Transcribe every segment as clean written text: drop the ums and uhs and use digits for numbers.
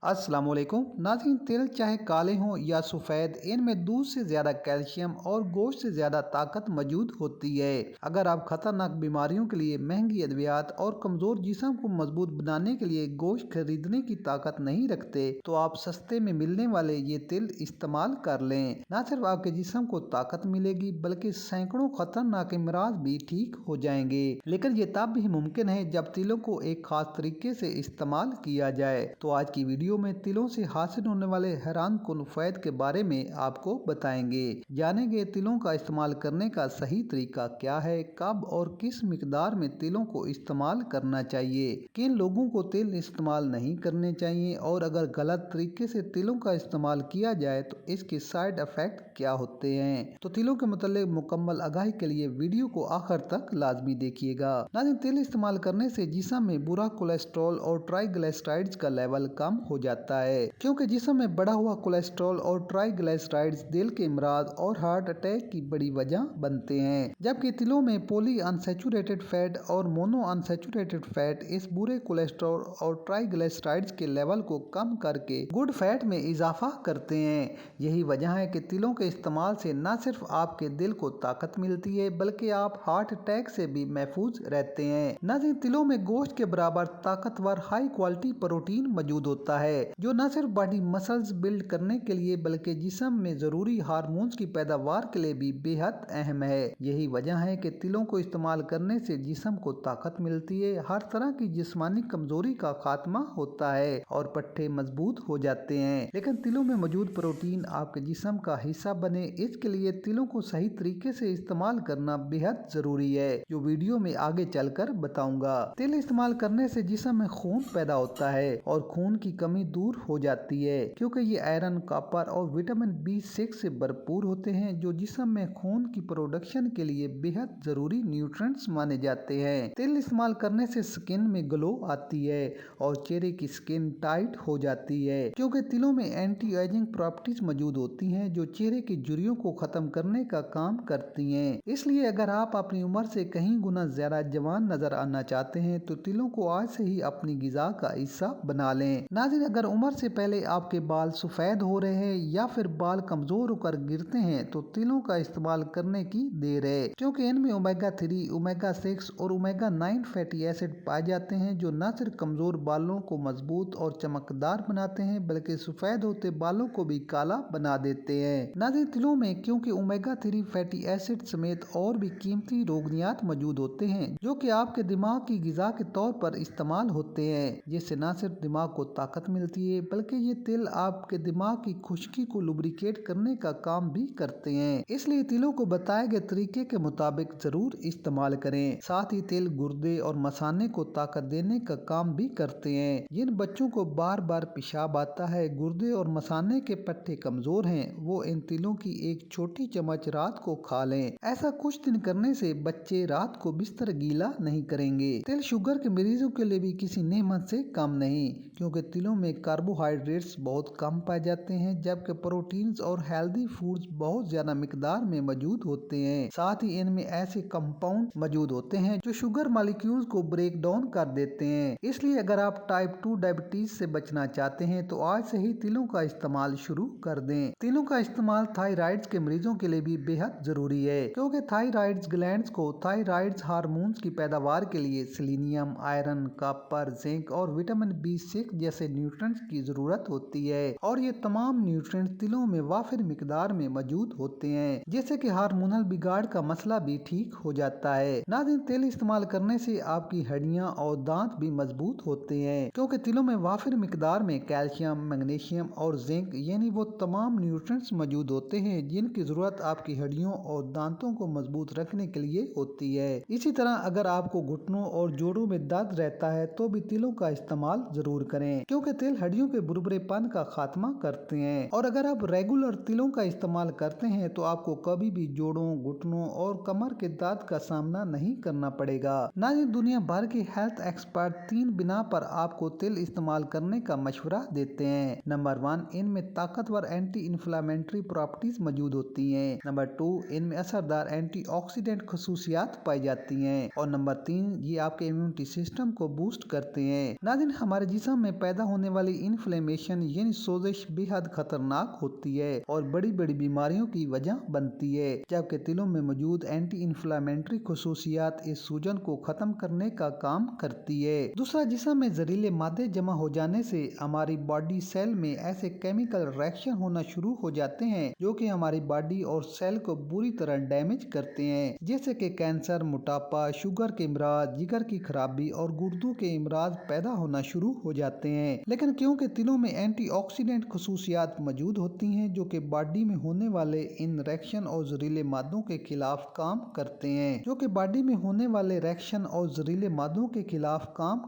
अस्सलाम वालेकुम नाज़रीन, तिल चाहे काले हों या सफ़ेद, इनमें दूध से ज़्यादा कैल्शियम और गोश्त से ज़्यादा ताकत मौजूद होती है। अगर आप खतरनाक बीमारियों के लिए महंगी अद्वियात और कमज़ोर जिस्म को मजबूत बनाने के लिए गोश्त खरीदने की ताकत नहीं रखते, तो आप सस्ते में मिलने वाले ये तिल इस्तेमाल कर लें। न सिर्फ आपके जिस्म को ताकत मिलेगी, बल्कि सैकड़ों खतरनाक अमराज भी ठीक हो जाएंगे। लेकिन ये तब भी मुमकिन है जब तिलों को एक खास तरीके से इस्तेमाल किया जाए। तो आज की वीडियो में तिलों से हासिल होने वाले हैरान कुन फ़ायद के बारे में आपको बताएंगे। जानेंगे तिलों का इस्तेमाल करने का सही तरीका क्या है, कब और किस मिकदार में तिलों को इस्तेमाल करना चाहिए, किन लोगों को तिल इस्तेमाल नहीं करने चाहिए, और अगर गलत तरीके से तिलों का इस्तेमाल किया जाए तो इसके साइड इफेक्ट क्या होते हैं। तो तिलों के मुतालिक मुकम्मल आगाही के लिए वीडियो को आखिर तक लाजमी देखिएगा। नाज़रीन, तिल इस्तेमाल करने से जिस्म में बुरा कोलेस्ट्रॉल और ट्राइग्लिसराइड्स का लेवल कम हो जाता है, क्योंकि जिस्म में बढ़ा हुआ कोलेस्ट्रॉल और ट्राइग्लिसराइड्स दिल के अमराज और हार्ट अटैक की बड़ी वजह बनते हैं। जबकि तिलों में पॉली अनसैचुरेटेड फैट और मोनो अनसैचुरेटेड फैट इस बुरे कोलेस्ट्रॉल और ट्राइग्लिसराइड्स के लेवल को कम करके गुड फैट में इजाफा करते हैं। यही वजह है कि तिलों के इस्तेमाल से न सिर्फ आपके दिल को ताकत मिलती है, बल्कि आप हार्ट अटैक से भी महफूज रहते हैं। नाज़रीन, तिलों में गोश्त के बराबर ताकतवर हाई क्वालिटी प्रोटीन मौजूद होता है, जो न सिर्फ बॉडी मसल्स बिल्ड करने के लिए बल्कि जिस्म में जरूरी हार्मोन्स की पैदावार के लिए भी बेहद अहम है। यही वजह है कि तिलों को इस्तेमाल करने से जिस्म को ताकत मिलती है, हर तरह की जिस्मानी कमजोरी का खात्मा होता है और पट्टे मजबूत हो जाते हैं। लेकिन तिलों में मौजूद प्रोटीन आपके जिस्म का हिस्सा बने, इसके लिए तिलों को सही तरीके से इस्तेमाल करना बेहद जरूरी है, जो वीडियो में आगे चलकर बताऊंगा। तिल इस्तेमाल करने से जिस्म में खून पैदा होता है और खून की कमी दूर हो जाती है, क्योंकि ये आयरन, कॉपर और विटामिन B6 से भरपूर होते हैं, जो जिस्म में खून की प्रोडक्शन के लिए बेहद जरूरी न्यूट्रिएंट्स माने जाते हैं। तिल इस्तेमाल करने से स्किन में ग्लो आती है और चेहरे की स्किन टाइट हो जाती है, क्योंकि तिलों में एंटी एजिंग प्रॉपर्टीज मौजूद होती हैं, जो चेहरे की झुर्रियों को खत्म करने का काम करती हैं। इसलिए अगर आप अपनी उम्र से कहीं गुना ज्यादा जवान नजर आना चाहते हैं, तो तिलों को आज से ही अपनी गिजा का हिस्सा बना लें। नाज़रीन, अगर उम्र से पहले आपके बाल सफेद हो रहे हैं या फिर बाल कमजोर होकर गिरते हैं, तो तिलों का इस्तेमाल करने की देर है, क्योंकि इनमें ओमेगा 3, ओमेगा 6 और ओमेगा 9 फैटी एसिड पाए जाते हैं, जो न सिर्फ कमजोर बालों को मजबूत और चमकदार बनाते हैं, बल्कि सफेद होते बालों को भी काला बना देते हैं। नाज़रीन, तिलों में क्योंकि ओमेगा 3 फैटी एसिड समेत और भी कीमती रोगनियात मौजूद होते हैं, जो कि आपके दिमाग की गिजा के तौर पर इस्तेमाल होते हैं, जिससे न सिर्फ दिमाग को ताकत मिलती है, बल्कि ये तिल आपके दिमाग की खुश्की को लुब्रिकेट करने का काम भी करते हैं। इसलिए तिलों को बताए गए तरीके के मुताबिक जरूर इस्तेमाल करें। साथ ही तिल गुर्दे और मसाने को ताकत देने का काम भी करते हैं। जिन बच्चों को बार बार पेशाब आता है, गुर्दे और मसाने के पट्टे कमजोर हैं, वो इन तिलों की एक छोटी चम्मच रात को खा लें। ऐसा कुछ दिन करने से बच्चे रात को बिस्तर गीला नहीं करेंगे। तिल शुगर के मरीजों के लिए भी किसी नेमत से कम नहीं, क्योंकि तिलों में कार्बोहाइड्रेट्स बहुत कम पाए जाते हैं, जबकि प्रोटीन्स और हेल्दी फूड्स बहुत ज्यादा मिकदार में मौजूद होते हैं। साथ ही इनमें ऐसे कंपाउंड मौजूद होते हैं जो शुगर मॉलिक्यूल्स को ब्रेक डाउन कर देते हैं। इसलिए अगर आप टाइप 2 डायबिटीज से बचना चाहते हैं, तो आज से ही तिलों का इस्तेमाल शुरू कर दें। तिलों का इस्तेमाल थायराइड्स के मरीजों के लिए भी बेहद जरूरी है, क्योंकि थायराइड्स ग्लैंड्स को थायराइड्स हार्मोन्स की पैदावार के लिए सेलेनियम, आयरन, कॉपर, जिंक और विटामिन B6 जैसे न्यूट्रिएंट्स की जरूरत होती है, और ये तमाम न्यूट्रिएंट्स तिलों में वाफिर मिकदार में मौजूद होते हैं, जिससे कि हार्मोनल बिगाड़ का मसला भी ठीक हो जाता है। नाज़रीन, तिल इस्तेमाल करने से आपकी हड्डियां और दांत भी मजबूत होते हैं, क्योंकि तिलों में वाफिर मिकदार में कैल्शियम, मैग्नीशियम और जिंक यानी वो तमाम न्यूट्रिएंट्स मौजूद होते हैं जिनकी जरूरत आपकी हड्डियों और दांतों को मजबूत रखने के लिए होती है। इसी तरह अगर आपको घुटनों और जोड़ों में दर्द रहता है, तो भी तिलों का इस्तेमाल जरूर करें, क्योंकि तिल हड्डियों के बुरबुरेपन का खात्मा करते हैं। और अगर आप रेगुलर तिलों का इस्तेमाल करते हैं, तो आपको कभी भी जोड़ों, घुटनों और कमर के दर्द का सामना नहीं करना पड़ेगा। नाज़रीन, दुनिया भर के हेल्थ एक्सपर्ट 3 बिना पर आपको तिल इस्तेमाल करने का मशवरा देते हैं। नंबर 1, इनमें ताकतवर एंटी इन्फ्लामेटरी प्रॉपर्टीज मौजूद होती हैं। नंबर 2, इनमें असरदार एंटीऑक्सीडेंट खसूसियात पाई जाती हैं। और नंबर 3, ये आपके इम्यूनिटी सिस्टम को बूस्ट करते हैं। नाज़रीन, हमारे जिस्म में पैदा होने होने वाली इन्फ्लेमेशन यानी सोजिश बेहद खतरनाक होती है और बड़ी बड़ी बीमारियों की वजह बनती है, जबकि तिलों में मौजूद एंटी इन्फ्लामेटरी खसूसियात इस सूजन को खत्म करने का काम करती है। दूसरा, जिस्म में जहरीले मादे जमा हो जाने से हमारी बॉडी सेल में ऐसे केमिकल रिएक्शन होना शुरू हो जाते हैं जो कि हमारी बॉडी और सेल को बुरी तरह डैमेज करते हैं, जैसे कि कैंसर, मोटापा, शुगर के इमराज, जिगर की खराबी और गुर्दों के इमराज पैदा होना शुरू हो जाते हैं। लेकिन क्योंकि तिलों में एंटीऑक्सीडेंट खसूसियात मौजूद होती हैं जो कि बॉडी में होने वाले इन रिएक्शन और जहरीले मादों के खिलाफ काम करते हैं,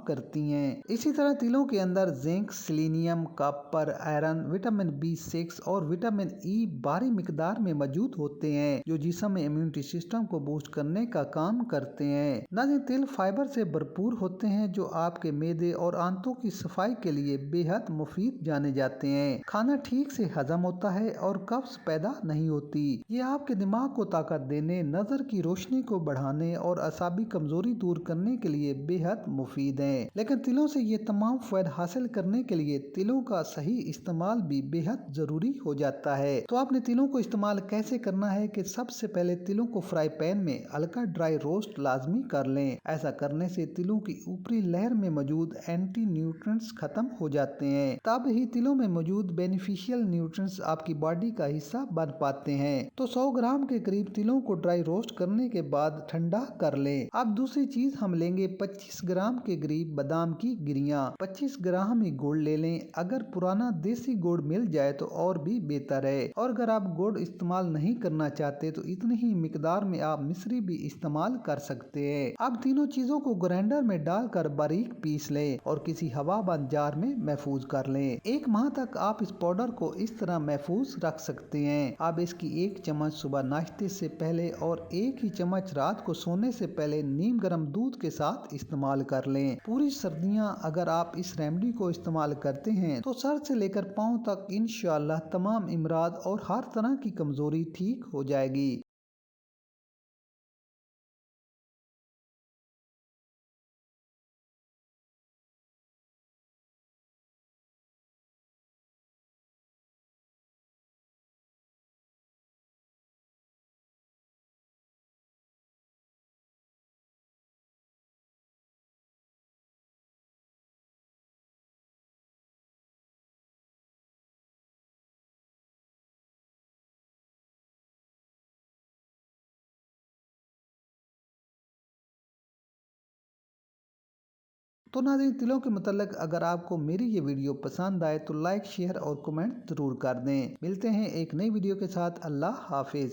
करती हैं। इसी तरह तिलों के अंदर zinc, selenium, copper, iron, vitamin B6 और विटामिन ई भारी मिकदार में मौजूद होते हैं जो जिस्म में इम्यूनिटी सिस्टम को बूस्ट करने का काम करते हैं। नाज़रीन, तिल फाइबर से भरपूर होते हैं जो आपके मैदे और आंतों की सफाई के लिए बेहद मुफीद जाने जाते हैं। खाना ठीक से हजम होता है और कब्ज पैदा नहीं होती। ये आपके दिमाग को ताकत देने, नजर की रोशनी को बढ़ाने और असाबी कमजोरी दूर करने के लिए बेहद मुफीद है। लेकिन तिलों से ये तमाम फायदे हासिल करने के लिए तिलों का सही इस्तेमाल भी बेहद जरूरी हो जाता है। तो आपने तिलों को इस्तेमाल कैसे करना है कि सबसे पहले तिलों को फ्राई पैन में हल्का ड्राई रोस्ट लाजमी कर लें। ऐसा करने से तिलों की ऊपरी लेयर में मौजूद एंटी न्यूट्रिएंट्स खत्म हो जाते हैं, तब ही तिलों में मौजूद बेनिफिशियल न्यूट्रिएंट्स आपकी बॉडी का हिस्सा बन पाते हैं। तो 100 ग्राम के करीब तिलों को ड्राई रोस्ट करने के बाद ठंडा कर लें। अब दूसरी चीज हम लेंगे 25 ग्राम के करीब बादाम की गिरियां। 25 ग्राम ही गुड़ ले लें। अगर पुराना देसी गुड़ मिल जाए तो और भी बेहतर है, और अगर आप गुड़ इस्तेमाल नहीं करना चाहते तो इतनी ही मिकदार में आप मिश्री भी इस्तेमाल कर सकते हैं। अब तीनों चीजों को ग्राइंडर में डालकर बारीक पीस लें और किसी हवाबंद जार में महफूज कर लें। 1 माह तक आप इस पाउडर को इस तरह महफूज रख सकते हैं। अब इसकी 1 चम्मच सुबह नाश्ते से पहले और 1 ही चम्मच रात को सोने से पहले नीम गर्म दूध के साथ इस्तेमाल कर लें। पूरी सर्दियां अगर आप इस रेमेडी को इस्तेमाल करते हैं तो सर से लेकर पांव तक इंशाअल्लाह तमाम इमराज और हर तरह की कमजोरी ठीक हो जाएगी। तो नाज़रीन, तिलों के मतलब अगर आपको मेरी ये वीडियो पसंद आए तो लाइक, शेयर और कमेंट जरूर कर दें। मिलते हैं एक नई वीडियो के साथ। अल्लाह हाफिज।